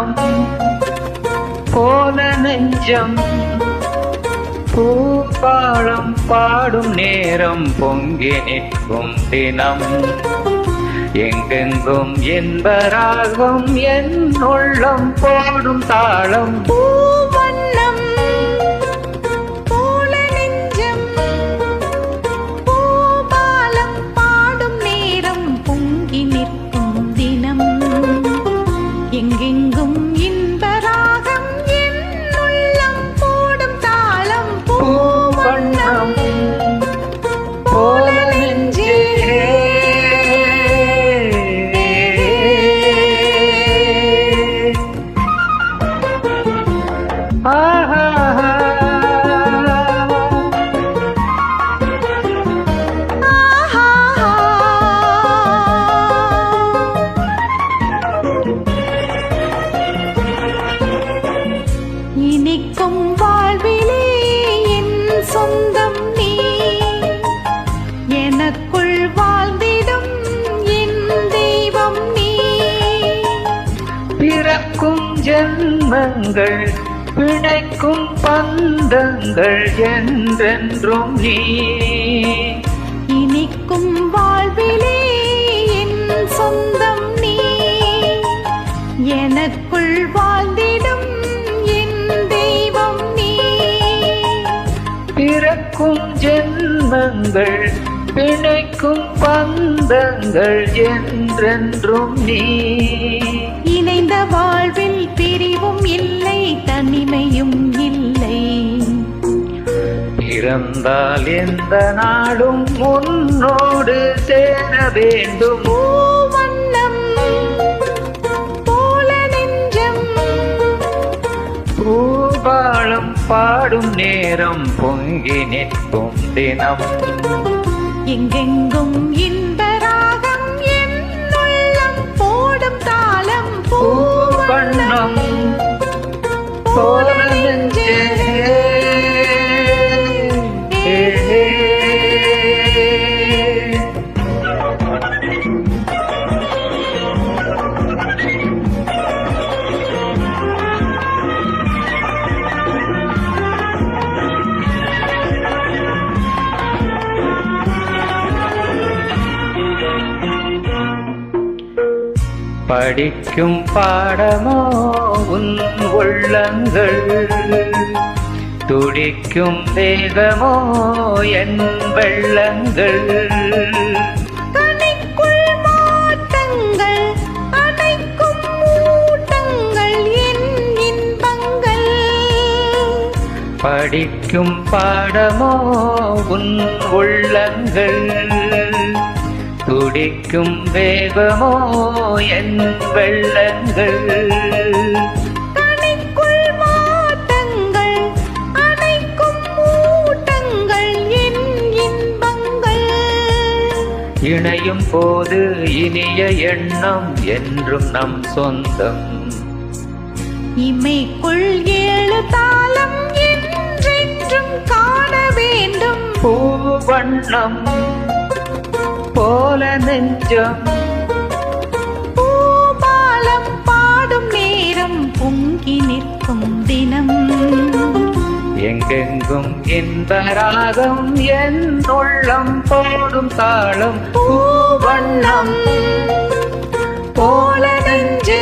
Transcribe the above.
பூவண்ணம் போல நெஞ்சம் பூபாளம் பாடும் நேரம் பொங்கி நிற்கும் தினம் எங்கெங்கும் என்பராகும் என் உள்ளம் போடும் தாளம் பூவண்ணம் போல நெஞ்சம் பூபாலம் பாடும் நேரம் பொங்கி நிற்கும் தினம் எங்கெங்கும் இன்பராகம் என் உள்ளம் போடும் தாளம் பூவண்ணம் போல நெஞ்சே இனிக்கும் வாழ்விலே என் சொந்தம் நீ எனக்குள் வாழ்ந்திடும் என் தெய்வம் நீ பிறக்கும் ஜென்மங்கள் பிணைக்கும் பந்தங்கள் என்றென்றும் நீ இனிக்கும் வாழ்விலே என் சொந்தம் நீ எனக்குள் வாழ்ந்திடும் என் தெய்வம் நீ பிறக்கும் ஜென்மங்கள் பிணைக்கும் பந்தங்கள் என்றென்றும் நீ இணைந்த வாழ்வில் பிரிவும் இல்லை தனிமையும் இல்லை பிறந்தால் எந்த நாடும் உன்னோடு சேர வேண்டும் பூவண்ணம் போல நெஞ்சம் பூபாளம் பாடும் நேரம் பொங்கி நிற்கும் தினம் எங்கெங்கும் இன்பராகம் என் உள்ளம் போடும் தாளம் பூவண்ணம் போல நெஞ்சே படிக்கும் பாடமோ உன் உள்ளங்கள் துடிக்கும் வேகமோ என் வெள்ளங்கள் கனிக்குள் மாற்றங்கள் அணைக்கும் ஊட்டங்கள் என் இன்பங்கள் படிக்கும் பாடமோ உன் உள்ளங்கள் துடிக்கும் வேகமோ என் வெள்ளங்கள் கனிக்குள் மாற்றங்கள் அணைக்கும் ஊட்டங்கள் என் இன்பங்கள் இணையும் போது இனிய எண்ணம் என்றும் நம் சொந்தம் இமைக்குள் ஏழு தாளம் என்றென்றும் காண வேண்டும் பூவண்ணம் போல நெஞ்சம் பூபாலம் பாடும் நேரம் பொங்கி நிற்கும் தினம் எங்கெங்கும் இன்பராகம் என் உள்ளம் போடும் தாளம் பூவண்ணம் போல நெஞ்சே